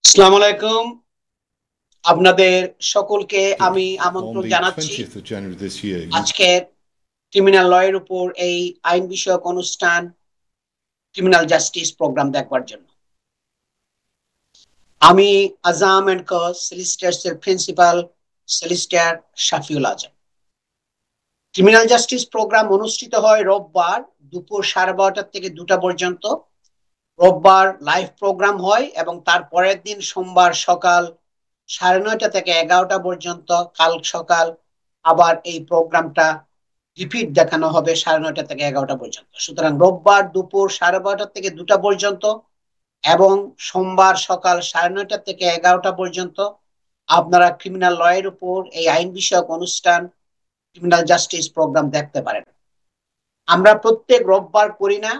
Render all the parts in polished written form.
আসসালামু আলাইকুম। আপনাদের সকলকে আমি On আমন্ত্রণ the জানাচ্ছি 20th of January this year, you আজকের ক্রিমিনাল লয়ের উপর এই আইন বিষয়ক অনুষ্ঠান ক্রিমিনাল জাস্টিস প্রোগ্রাম দেখবার জন্য। আমি আজাম এন্ড ক সলিসিটার্স এর প্রিন্সিপাল সলিসিটার শাফিউল আজম। ক্রিমিনাল জাস্টিস প্রোগ্রাম অনুষ্ঠিত হয় রোববার দুপুর 12:30 থেকে 2টা পর্যন্ত। রোববার লাইভ প্রোগ্রাম হয় এবং তার পরের দিন সোমবার সকাল 9:30 থেকে 11টা পর্যন্ত। কাল সকাল আবার এই প্রোগ্রামটা রিপিট দেখানো হবে 9:30 থেকে 11টা পর্যন্ত। সুতরাং রোববার দুপুর 12:30 থেকে 2টা পর্যন্ত এবং সোমবার সকাল 9:30 থেকে 11টা পর্যন্ত আপনারা ক্রিমিনাল লয়ের উপর এই আইন বিষয়ক অনুষ্ঠান ক্রিমিনাল জাস্টিস প্রোগ্রাম দেখতে পারেন। আমরা প্রত্যেক রোববার করি না,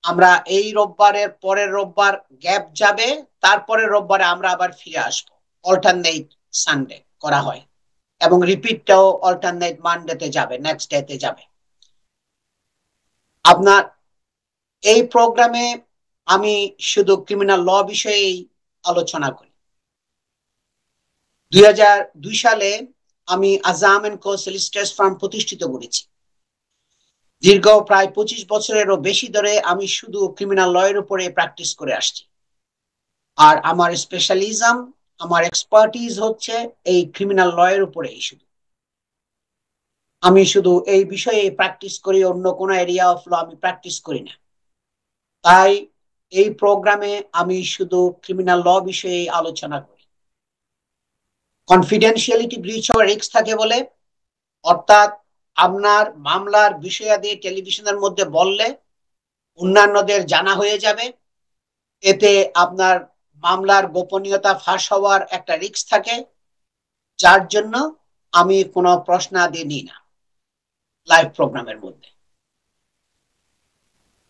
আমরা এই রোববারের পরের রোববার গ্যাপ যাবে, তারপরের রোববারে আমরা আবার ফিরে আসবো। অল্টারনেট সানডে করা হয় এবং রিপিটটাও অল্টারনেট মানডেতে যাবে, নেক্সট ডেতে যাবে। আপনার এই প্রোগ্রামে আমি শুধু ক্রিমিনাল ল বিষয়েই আলোচনা করি। 2002 সালে আমি আজাম এন্ড কো সলিসিটার্স ফার্ম প্রতিষ্ঠিত করেছি। দীর্ঘ প্রায় 25 বছরেরও বেশি ধরে আমি শুধু ক্রিমিনাল লয়ের উপরে প্র্যাকটিস করে আসছি। আর আমার স্পেশালিজম, আমার এক্সপার্টিজ হচ্ছে এই ক্রিমিনাল লয়ের উপরেই। শুধু আমি শুধু এই বিষয়ে প্র্যাকটিস করি, অন্য কোনো এরিয়া অফ ল আমি প্র্যাকটিস করি না। তাই এই প্রোগ্রামে আমি শুধু ক্রিমিনাল ল বিষয়ে আলোচনা করি। কনফিডেন্সিয়ালিটি ব্রিচ হওয়ার রিস্ক থাকে বলে, অর্থাৎ আপনার মামলার বিষয়াদি টেলিভিশনের মধ্যে বললে অন্যান্যদের জানা হয়ে যাবে, এতে আপনার মামলার গোপনীয়তা ফাঁস হওয়ার একটা রিস্ক থাকে, যার জন্য আমি কোনো প্রশ্নাদি নিই না লাইভ প্রোগ্রামের মধ্যে।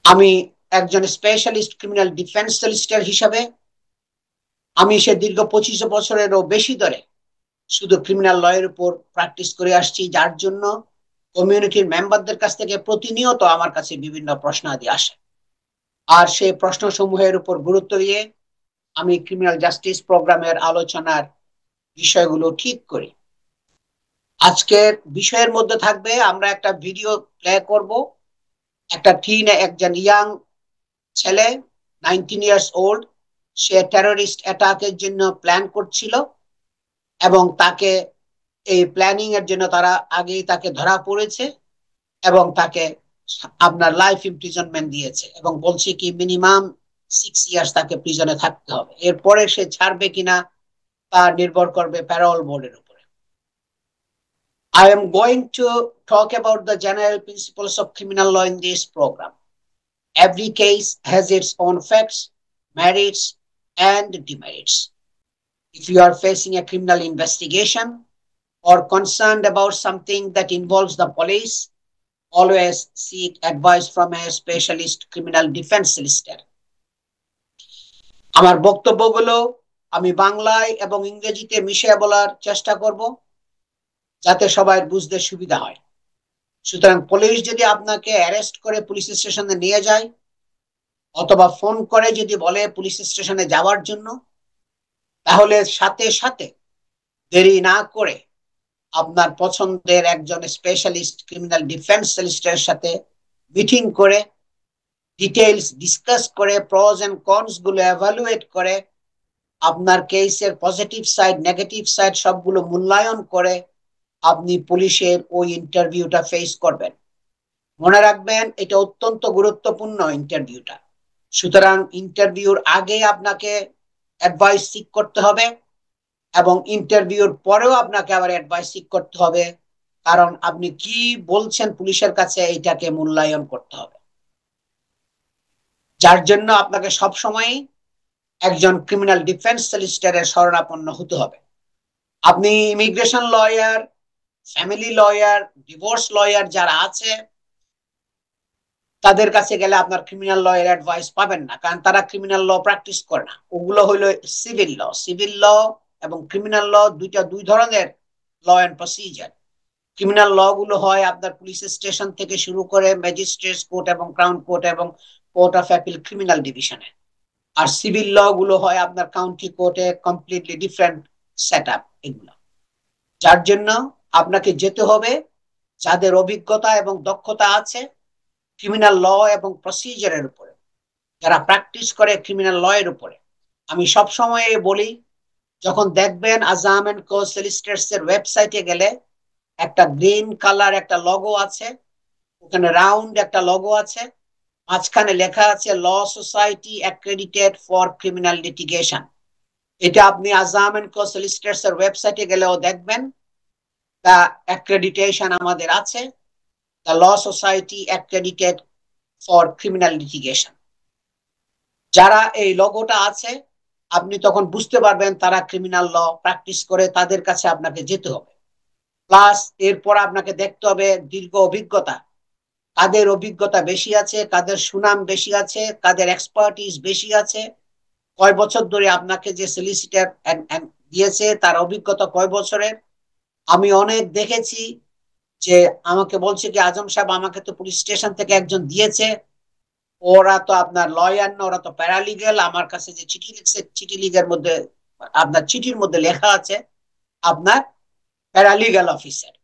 আমি একজন স্পেশালিস্ট ক্রিমিনাল ডিফেন্স সলিসিটার হিসাবে আমি সে দীর্ঘ 25 বছরেরও বেশি ধরে শুধু ক্রিমিনাল লয়ের উপর প্র্যাকটিস করে আসছি, যার জন্য কমিউনিটির মেম্বারদের কাছ থেকে প্রতিনিয়ত আমার কাছে বিভিন্ন প্রশ্নাদি আসে। আর সেই প্রশ্ন সমূহের উপর গুরুত্ব দিয়ে আমি ক্রিমিনাল জাস্টিস প্রোগ্রামের আলোচনার বিষয়গুলো ঠিক করি। আজকের বিষয়ের মধ্যে থাকবে, আমরা একটা ভিডিও প্লে করব। একজন ইয়াং ছেলে, 19 ইয়ার্স ওল্ড, সে টেররিস্ট অ্যাটাকের জন্য প্ল্যান করছিল এবং তাকে এই প্ল্যানিং এর জন্য তারা আগেই তাকে ধরা পড়েছে এবং তাকে আপনার লাইফ ইমপ্রিজনমেন্ট দিয়েছে এবং বলছে কি মিনিমাম 6 ইয়ার্স তাকে প্রিজনে থাকতে হবে। এরপরে সে ছাড়বে কিনা তা নির্ভর করবে প্যারোল বোর্ডের উপরে। I am going to talk about the general principles of criminal law in this program. Every case has its own facts, merits, and demerits. If you are facing a criminal investigation or concerned about something that involves the police, always seek advice from a specialist criminal defense solicitor. আমার বক্তব্যগুলো আমি বাংলায় এবং ইংরেজিতে মিশিয়ে বলার চেষ্টা করব যাতে সবাই বুঝতে সুবিধা হয়। সুতরাং পুলিশ যদি আপনাকে অ্যারেস্ট করে পুলিশ স্টেশনে নিয়ে যায় অথবা ফোন করে যদি বলে পুলিশ স্টেশনে যাওয়ার জন্য, তাহলে সাথে সাথে দেরি না করে আপনার পছন্দের একজন স্পেশালিস্ট ক্রিমিনাল ডিফেন্স সলিসিটরের সাথে মিটিং করে ডিটেইলস ডিসকাস করে প্রস এন্ড কনস গুলো এভালুয়েট করে আপনার কেসের পজিটিভ সাইড নেগেটিভ সাইড সবগুলো মূল্যায়ন করে আপনি পুলিশের ওই ইন্টারভিউটা ফেস করবেন। মনে রাখবেন, এটা অত্যন্ত গুরুত্বপূর্ণ ইন্টারভিউটা। সুতরাং ইন্টারভিউর আগে আপনাকে অ্যাডভাইস সিক করতে হবে এবং ইন্টারভিউর পরেও আপনাকে আবার অ্যাডভাইস সিক করতে হবে, কারণ আপনি কি বলছেন পুলিশের কাছে এইটাকে মূল্যায়ন করতে হবে। যার জন্য আপনাকে সবসময় একজন ক্রিমিনাল ডিফেন্স সলিসিটরের শরণাপন্ন হতে হবে। আপনি immigration lawyer, family lawyer, divorce lawyer যারা আছে তাদের কাছে গেলে আপনার ক্রিমিনাল ল এর অ্যাডভাইস পাবেন না, কারণ তারা ক্রিমিনাল ল প্র্যাকটিস করে না। ওগুলো হলো সিভিল ল। সিভিল ল এবং ক্রিমিনাল ল দুই ধরনের law and procedure. Criminal law গুলো হয় আপনার পুলিশ স্টেশন থেকে শুরু করে ম্যাজিস্ট্রেট কোর্ট এবং ক্রাউন কোর্ট এবং কোর্ট অফ অ্যাপিল ক্রিমিনাল ডিভিশনে। আর সিভিল ল গুলো হয় আপনার কাউন্টি কোর্টে, কমপ্লিটলি ডিফারেন্ট সেট আপ এগুলো। যার জন্য আপনাকে যেতে হবে যাদের অভিজ্ঞতা এবং দক্ষতা আছে ক্রিমিনাল ল এবং প্রসিজারের উপরে, যারা প্র্যাকটিস করে ক্রিমিনাল ল এর উপরে। আমি সব সময় বলি, যখন দেখবেন আজহাম এন্ড কো সলিসিটরস এর ওয়েবসাইটে গেলে একটা গ্রিন কালার একটা লগো আছে, ওখানে রাউন্ড একটা লগো আছে, মাঝখানে লেখা আছে law society accredited for criminal litigation. এটা আপনি আজহাম এন্ড কো সলিসিটরস এর ওয়েবসাইটে গেলেও দেখবেন, তা অ্যাক্রেডিটেশন আমাদের আছে, the law society accredited for criminal litigation. যারা এই লগোটা আছে আপনি তখন বুঝতে পারবেন তারা ক্রিমিনাল ল প্র্যাকটিস করে, তাদের কাছে আপনাকে যেতে হবে। প্লাস এরপর আপনাকে দেখতে হবে দীর্ঘ অভিজ্ঞতা, কাদের অভিজ্ঞতা বেশি আছে, কাদের সুনাম বেশি আছে, কাদের এক্সপার্টিস বেশি আছে, কয় বছর ধরে আপনাকে যে সলিসিটার দিয়েছে তার অভিজ্ঞতা কয় বছরের। আমি অনেক দেখেছি যে আমাকে বলছে কি আজম সাহেব আমাকে তো পুলিশ স্টেশন থেকে একজন দিয়েছে, ওরা তো আপনার লয়ার না, ওরা তো প্যারালিগেল। আমার কাছে যে চিঠি লিখছে, চিঠি লিগের মধ্যে আপনার চিঠির মধ্যে লেখা আছে আপনার প্যারালিগাল অফিসার,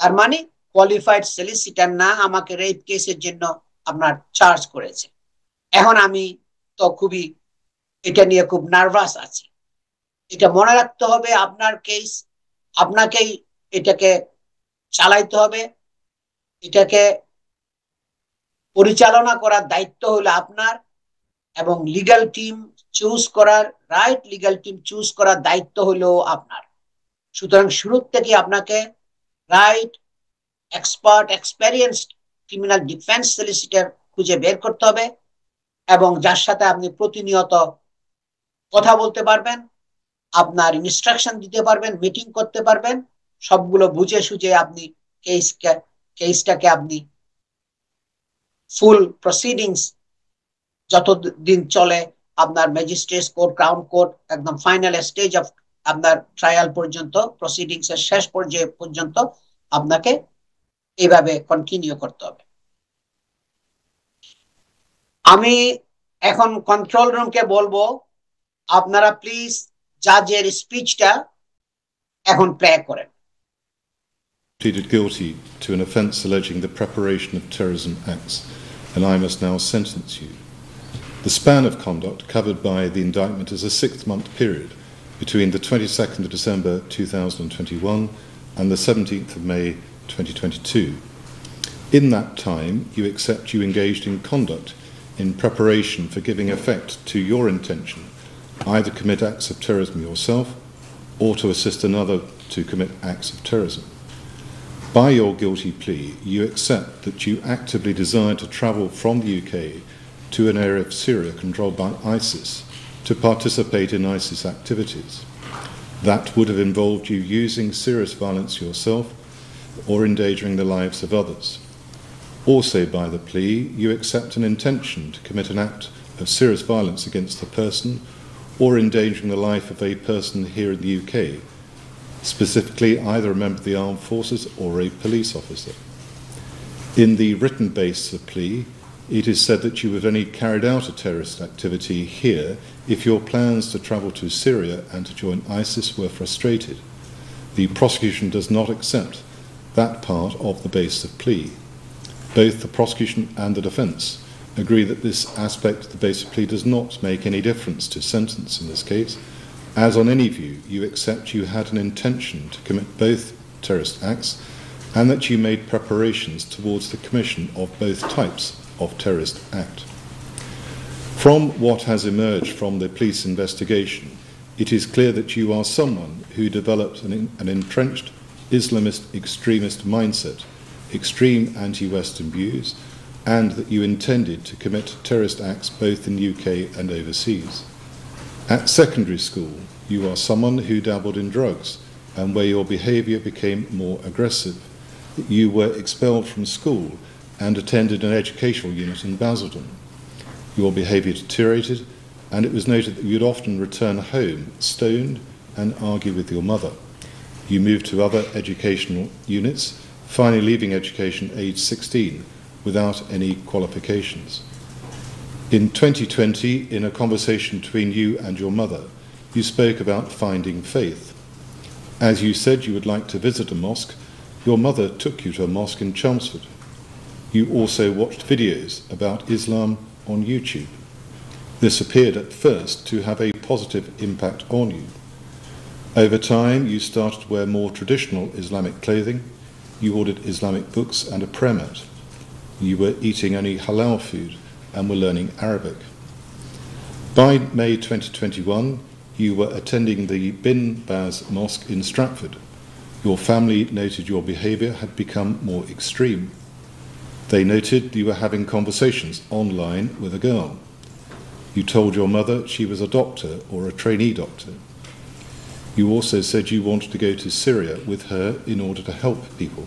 তার মানে কোয়ালিফাইড সলিসিটার না, আমাকে রেপ কেসের জন্য আপনার চার্জ করেছে। এখন আমি তো খুবই এটা নিয়ে খুব নার্ভাস আছি। এটা মনে রাখতে হবে, আপনার কেস আপনাকেই এটাকে চালাইতে হবে, এটাকে পরিচালনা করার দায়িত্ব হলো আপনার, এবং লিগ্যাল টিম চুজ করার, রাইট লিগ্যাল টিম চুজ করার দায়িত্ব হলো আপনার। সুতরাং শুরু থেকে আপনাকে right expert experienced criminal defence solicitor খুঁজে বের করতে হবে, এবং যার সাথে আপনি প্রতিনিয়ত কথা বলতে পারবেন, আপনার ইনস্ট্রাকশন দিতে পারবেন, মিটিং করতে পারবেন, সবগুলো বুঝে সুঝে আপনি কেসটাকে আপনি ফুল প্রসিডিংস যতদিন চলে আপনার ম্যাজিস্ট্রেট কোর্ট, ক্রাউন কোর্ট, একদম ফাইনাল স্টেজ অফ আপনার ট্রায়াল পর্যন্ত, প্রসিডিংস এর শেষ পর্যায়ে পর্যন্ত আপনাকে এইভাবে কন্টিনিউ করতে হবে। আমি এখন কন্ট্রোল রুমকে বলবো আপনারা প্লিজ জাজের স্পিচটা এখন প্লে করেন। Pleaded guilty to an offence alleging the preparation of terrorism acts, and I must now sentence you. The span of conduct covered by the indictment is a 6-month period between the 22nd of December 2021 and the 17th of May 2022. In that time, you accept you engaged in conduct in preparation for giving effect to your intention, either commit acts of terrorism yourself or to assist another to commit acts of terrorism. By your guilty plea, you accept that you actively desire to travel from the UK to an area of Syria controlled by ISIS to participate in ISIS activities. That would have involved you using serious violence yourself or endangering the lives of others. Also by the plea, you accept an intention to commit an act of serious violence against a person or endangering the life of a person here in the UK, specifically either a member of the armed forces or a police officer. In the written basis of plea, it is said that you have only carried out a terrorist activity here if your plans to travel to Syria and to join ISIS were frustrated. The prosecution does not accept that part of the basis of plea. Both the prosecution and the defence agree that this aspect of the basis of plea does not make any difference to sentence in this case, as on any view you accept you had an intention to commit both terrorist acts and that you made preparations towards the commission of both types of terrorist act. From what has emerged from the police investigation, it is clear that you are someone who developed an entrenched Islamist extremist mindset, extreme anti-Western views, and that you intended to commit terrorist acts both in the UK and overseas. At secondary school, you are someone who dabbled in drugs and where your behaviour became more aggressive. You were expelled from school and attended an educational unit in Basildon. Your behaviour deteriorated, and it was noted that you'd often return home stoned and argue with your mother. You moved to other educational units, finally leaving education aged 16 without any qualifications. In 2020, in a conversation between you and your mother, you spoke about finding faith. As you said you would like to visit a mosque, your mother took you to a mosque in Chelmsford. You also watched videos about Islam on YouTube. This appeared at first to have a positive impact on you. Over time, you started to wear more traditional Islamic clothing. You ordered Islamic books and a prayer mat. You were eating only halal food and were learning Arabic. By May 2021, you were attending the Bin Baz Mosque in Stratford. Your family noted your behaviour had become more extreme. They noted you were having conversations online with a girl. You told your mother she was a doctor or a trainee doctor. You also said you wanted to go to Syria with her in order to help people.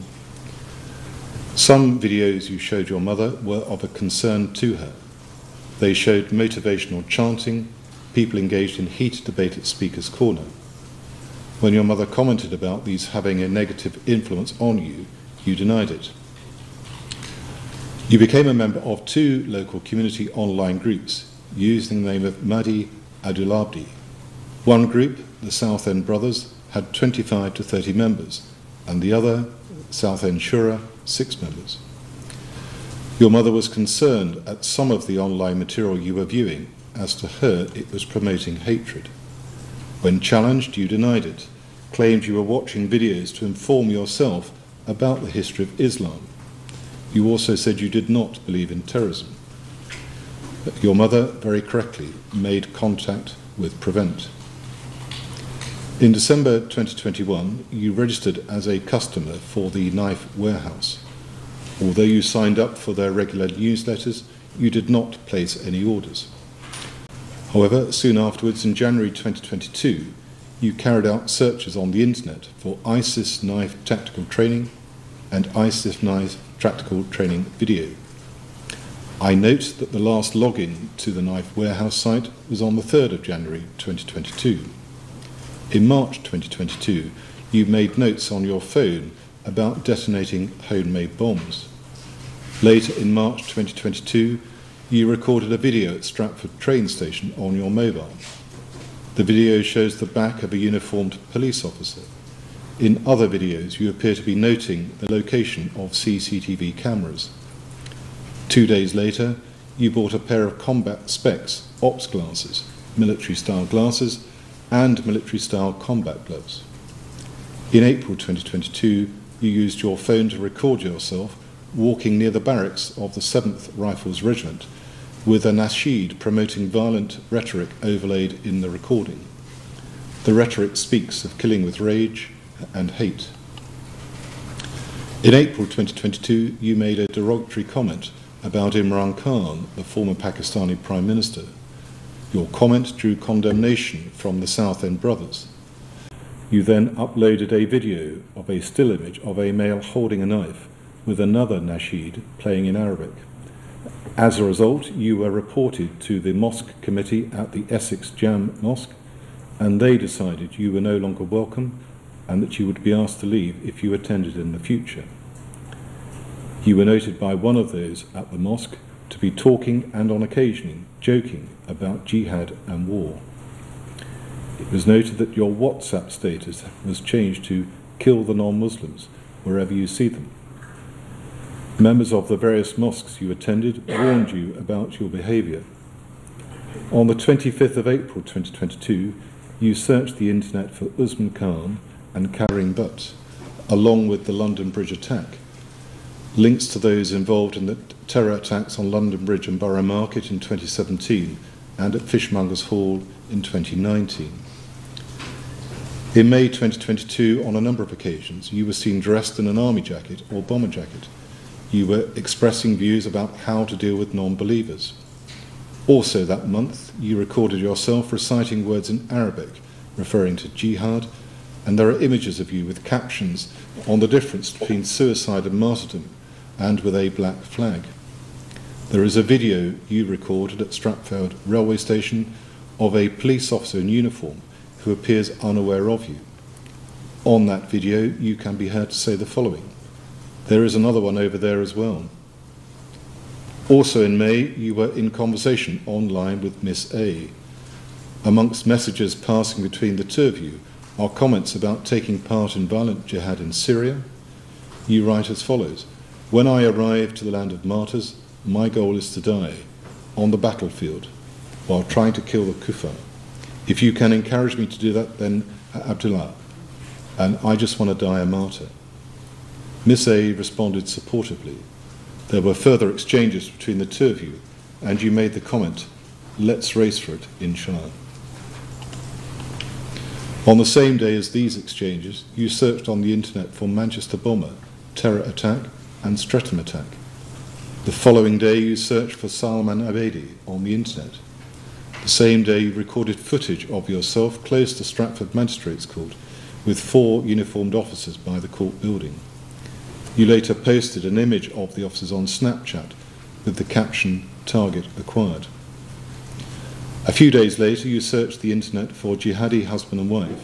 Some videos you showed your mother were of a concern to her. They showed motivational chanting, people engaged in heated debate at Speaker's Corner. When your mother commented about these having a negative influence on you, you denied it. You became a member of 2 local community online groups using the name of Mahdi Abdulabdi. One group, the Southend Brothers, had 25 to 30 members, and the other, Southend Shura, 6 members. Your mother was concerned at some of the online material you were viewing, as to her it was promoting hatred. When challenged, you denied it, claimed you were watching videos to inform yourself about the history of Islam. You also said you did not believe in terrorism. Your mother, very correctly, made contact with Prevent. In December 2021, you registered as a customer for the Knife Warehouse. Although you signed up for their regular newsletters, you did not place any orders. However, soon afterwards, in January 2022, you carried out searches on the internet for ISIS knife tactical training and ISIS knife tactical training video. I note that the last login to the Knife Warehouse site was on the 3rd of January 2022. In March 2022, you made notes on your phone about detonating homemade bombs. Later in March 2022, you recorded a video at Stratford train station on your mobile. The video shows the back of a uniformed police officer. In other videos, you appear to be noting the location of CCTV cameras. 2 days later, you bought a pair of combat specs, ops glasses, military-style glasses, and military-style combat gloves. In April 2022, you used your phone to record yourself walking near the barracks of the 7th Rifles Regiment with a nasheed promoting violent rhetoric overlaid in the recording. The rhetoric speaks of killing with rage and hate. In April 2022, you made a derogatory comment about Imran Khan, the former Pakistani Prime Minister. Your comment drew condemnation from the Southend Brothers. You then uploaded a video of a still image of a male holding a knife with another nasheed playing in Arabic. As a result, you were reported to the mosque committee at the Essex Jam Mosque, and they decided you were no longer welcome and that you would be asked to leave if you attended in the future. You were noted by one of those at the mosque to be talking and on occasion joking about jihad and war. It was noted that your WhatsApp status was changed to "kill the non-Muslims" wherever you see them. Members of the various mosques you attended warned you about your behaviour. On the 25th of April 2022, you searched the internet for Usman Khan and Karim Butt, along with the London Bridge attack. Links to those involved in the terror attacks on London Bridge and Borough Market in 2017 and at Fishmongers Hall in 2019. In May 2022, on a number of occasions, you were seen dressed in an army jacket or bomber jacket. You were expressing views about how to deal with non-believers. Also that month, you recorded yourself reciting words in Arabic, referring to jihad, and there are images of you with captions on the difference between suicide and martyrdom, and with a black flag. There is a video you recorded at Stratford railway station of a police officer in uniform who appears unaware of you. On that video, you can be heard to say the following: "There is another one over there as well." Also in May, you were in conversation online with Miss A. Amongst messages passing between the two of you are comments about taking part in violent jihad in Syria. You write as follows: "When I arrive to the land of martyrs, my goal is to die on the battlefield while trying to kill the kuffar. If you can encourage me to do that, then Abdullah, and I just want to die a martyr." Miss A responded supportively. There were further exchanges between the two of you, and you made the comment, "Let's race for it, inshallah." On the same day as these exchanges, you searched on the internet for Manchester bomber, terror attack, and Streatham attack. The following day, you searched for Salman Abedi on the internet. The same day, you recorded footage of yourself close to Stratford Magistrates Court with 4 uniformed officers by the court building. You later posted an image of the officers on Snapchat with the caption, "Target acquired." A few days later, you searched the internet for jihadi husband and wife.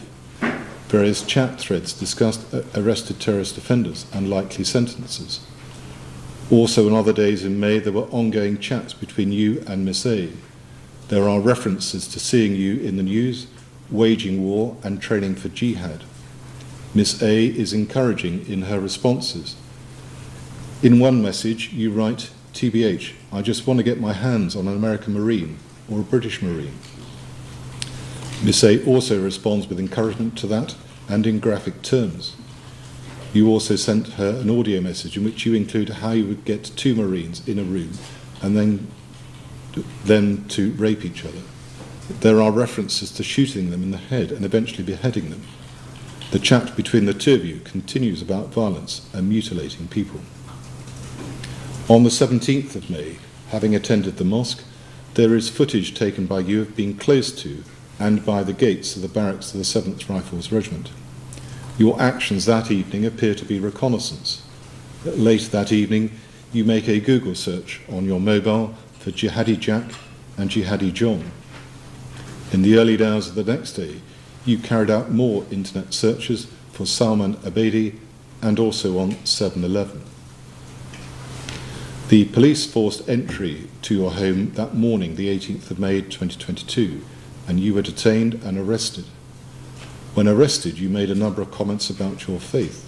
Various chat threads discussed arrested terrorist offenders and likely sentences. Also, on other days in May, there were ongoing chats between you and Miss A. There are references to seeing you in the news, waging war and training for jihad. Miss A is encouraging in her responses. In one message, you write, "TBH, I just want to get my hands on an American Marine or a British Marine." Miss A also responds with encouragement to that and in graphic terms. You also sent her an audio message in which you include how you would get 2 Marines in a room and then to rape each other. There are references to shooting them in the head and eventually beheading them. The chat between the two of you continues about violence and mutilating people. On the 17th of May, having attended the mosque, there is footage taken by you of being close to and by the gates of the barracks of the 7th Rifles Regiment. Your actions that evening appear to be reconnaissance. Late that evening, you make a Google search on your mobile for Jihadi Jack and Jihadi John. In the early hours of the next day, you carried out more internet searches for Salman Abedi and also on 7/11. The police forced entry to your home that morning, the 18th of May 2022, and you were detained and arrested. When arrested, you made a number of comments about your faith.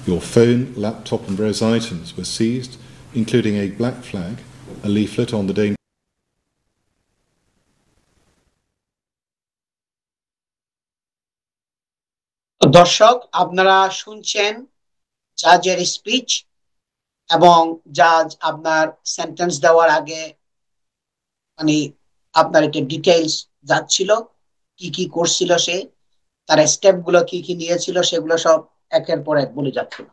Your phone, laptop and various items were seized, including a black flag, a leaflet on the danger. দর্শক, আপনারা শুনছেন জাজের speech, এবং জাজ আপনার sentence দেওয়ার আগে মানে আপনার একটা ডিটেইলস যাচ্ছিল, কি কি করছিল সে, তার স্টেপ গুলো কি কি নিয়েছিল, সেগুলো সব একের পর এক বলে যাচ্ছিল।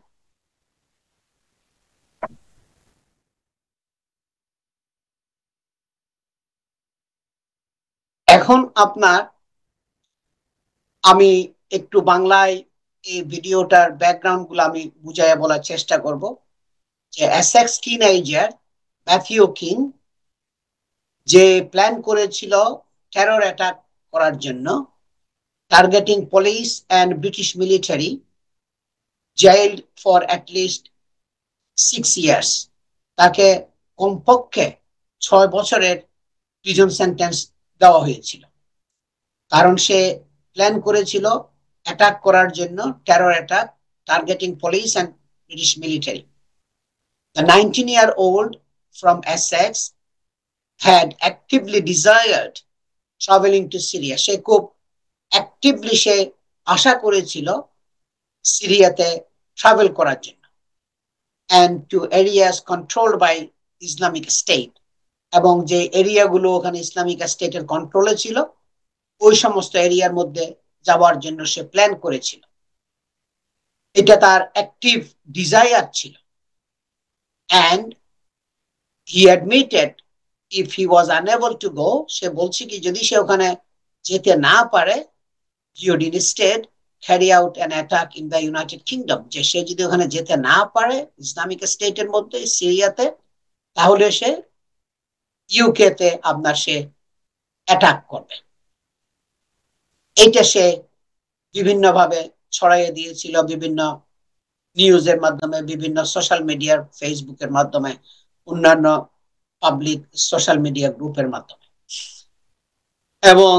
এখন আমি একটু বাংলায় এই ভিডিওটার ব্যাকগ্রাউন্ড গুলো আমি বুঝাইয়া বলার চেষ্টা করব। যে এসেক্স টিনেজার ম্যাথিউ কিং, যে প্ল্যান করেছিল টেরর অ্যাটাক করার জন্য, targeting police and British military, jailed for at least 6 years, তাকে কমপক্ষে 6 বছরের প্রিজন সেন্টেন্স দেওয়া হয়েছিল। কারণ সে প্ল্যান করেছিল অ্যাটাক করার জন্য, terror attack, targeting police and British military. The 19-year-old from Essex had actively desired traveling to Syria. সে খুব অ্যাক্টিভলি সে আশা করেছিল সিরিয়াতে ট্রাভেল করার জন্য, and to areas controlled by Islamic State, এবং যে এরিয়াগুলো ওখানে ইসলামিক স্টেটের কন্ট্রোলে ছিল ওই সমস্ত এরিয়ার মধ্যে যাওয়ার জন্য সে প্ল্যান করেছিল। এটা তার অ্যাক্টিভ ডিজায়ার ছিল। and he admitted if he was unable to go, সে বলছে কি যদি সে ওখানে যেতে না পারে, he would instead carry out an attack in the United Kingdom, যে সে যদি ওখানে যেতে না পারে ইসলামিক স্টেটের মধ্যে সিরিয়াতে, তাহলে সে ইউকে তে আপনার সে অ্যাটাক করবে। এইটা সে বিভিন্নভাবে ছড়াইয়ে দিয়েছিল, বিভিন্ন নিউজের মাধ্যমে, বিভিন্ন সোশ্যাল মিডিয়ার, ফেসবুকের মাধ্যমে, অন্যান্য পাবলিক সোশ্যাল মিডিয়া গ্রুপের মাধ্যমে। এবং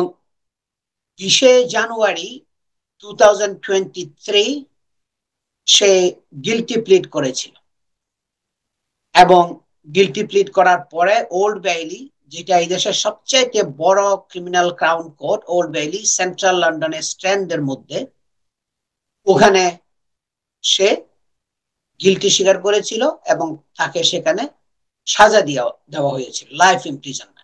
20 জানুয়ারি 2023 সে গিলটি প্লিড করেছিল, এবং গিলটি প্লিড করার পরে ওল্ড বেইলি, যেটা এই দেশের সবচেয়ে বড় criminal crown court, old Bailey central লন্ডনের স্ট্র্যান্ডের মধ্যে, ওখানে সে গিলটি স্বীকার করেছিল এবং তাকে সেখানে সাজা দেওয়া হয়েছিল, life imprisonment.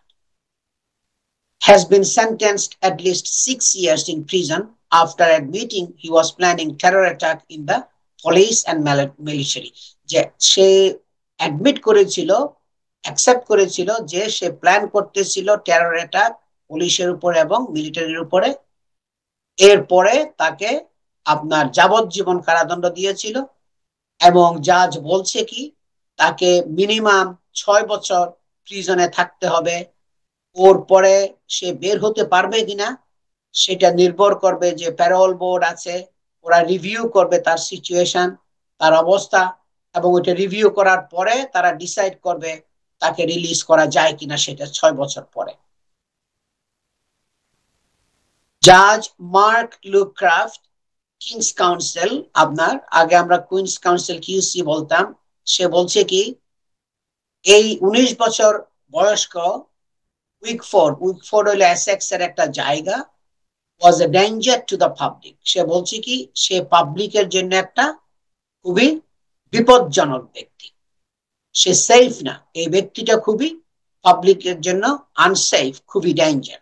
has been sentenced at least 6 years in prison after admitting he was planning terror attack in the police and military. যে সে অ্যাডমিট করেছিল, অ্যাকসেপ্ট করেছিল যে সে প্ল্যান করতেছিল টেরর অ্যাটাক পুলিশের উপর এবং মিলিটারির উপরে। এরপরে তাকে আপনার যাবজ্জীবন কারাদণ্ড দিয়েছিল, এবং জাজ বলছে কি তাকে মিনিমাম 6 বছর প্রিজনে থাকতে হবে। ওর পরে সে বের হতে পারবে কিনা সেটা নির্ভর করবে যে প্যারোল বোর্ড আছে, ওরা রিভিউ করবে তার সিচুয়েশন, তার অবস্থা, এবং ওইটা রিভিউ করার পরে তারা ডিসাইড করবে তাকে রিলিজ করা যায় কিনা, সেটা 6 বছর পরে। জাজ মার্ক লুক্রাফট, কিংস কাউন্সিল, আপনার আগে আমরা কুইন্স কাউন্সিল কিউসি বলতাম, সে বলছে কি এই 19 বছর বয়স্ক উইকফোর্ড হইলো এসেক্স এর একটা জায়গা, was a danger to the public। সে বলছে কি সে পাবলিকের জন্য একটা খুবই বিপজ্জনক ব্যক্তি, সে সেফ না, এই ব্যক্তিটা খুবই পাবলিকের জন্য আনসেফ, খুবই danger.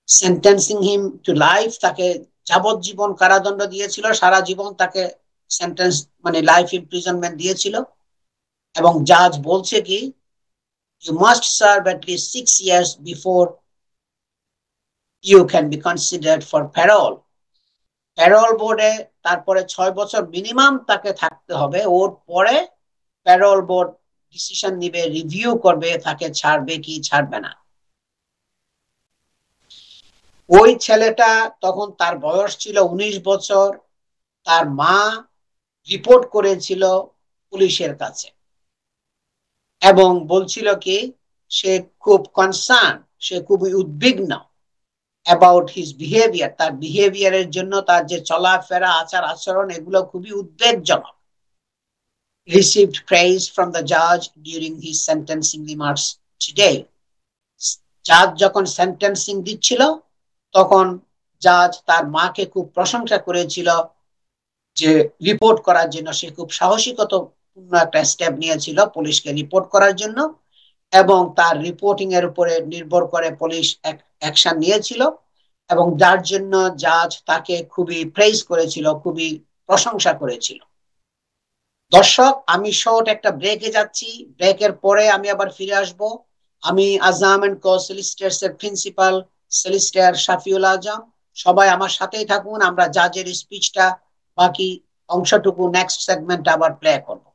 Sentencing him to life, তাকে যাবজ্জীবন কারাদণ্ড দিয়েছিল, সারা জীবন তাকে সেন্টেন্স মানে লাইফ ইমপ্রিজনমেন্ট দিয়েছিল। এবং জাজ বলছে কি you must serve at least 6 years before you can be considered for parole। Parole বোর্ডে তারপরে 6 বছর মিনিমাম তাকে থাকতে হবে, ওর পরে প্যারোল বোর্ড ডিসিশন নিবে, রিভিউ করবে তাকে ছাড়বে কি ছাড়বে না। ওই ছেলেটা তখন তার বয়স ছিল 19 বছর, তার মা রিপোর্ট করেছিল পুলিশের কাছে এবং বলছিল কি সে খুব কনসার্ন, সে খুবই উদ্বিগ্ন অ্যাবাউট হিজ বিহেভিয়ার, তার বিহেভিয়ারের জন্য, তার যে চলাফেরা আচার আচরণ এগুলো খুবই উদ্বেগজনক। Received praise from the judge during his sentencing remarks today। জাজ যখন সেন্টেন্সিং দিচ্ছিল তখন জাজ তার মাকে খুব প্রশংসা করেছিল যে রিপোর্ট করার জন্য, সে খুব সাহসিকতাপূর্ণ একটা স্টেপ নিয়েছিল পুলিশকে রিপোর্ট করার জন্য, এবং তার রিপোর্টিং এর উপরে নির্ভর করে পুলিশ অ্যাকশন নিয়েছিল, এবং যার জন্য জাজ তাকে খুবই প্রেজ করেছিল, খুবই প্রশংসা করেছিল। দর্শক, আমি শর্ট একটা ব্রেকে যাচ্ছি, ব্রেকের পরে আমি আবার ফিরে আসব। আমি আজম এন্ড কো সলিসিটরস এর প্রিন্সিপাল সলিসিটর শাফিউল আজম, সবাই আমার সাথেই থাকুন। আমরা জাজের স্পিচটা বাকি অংশটুকু নেক্সট সেগমেন্ট আবার প্লে করব।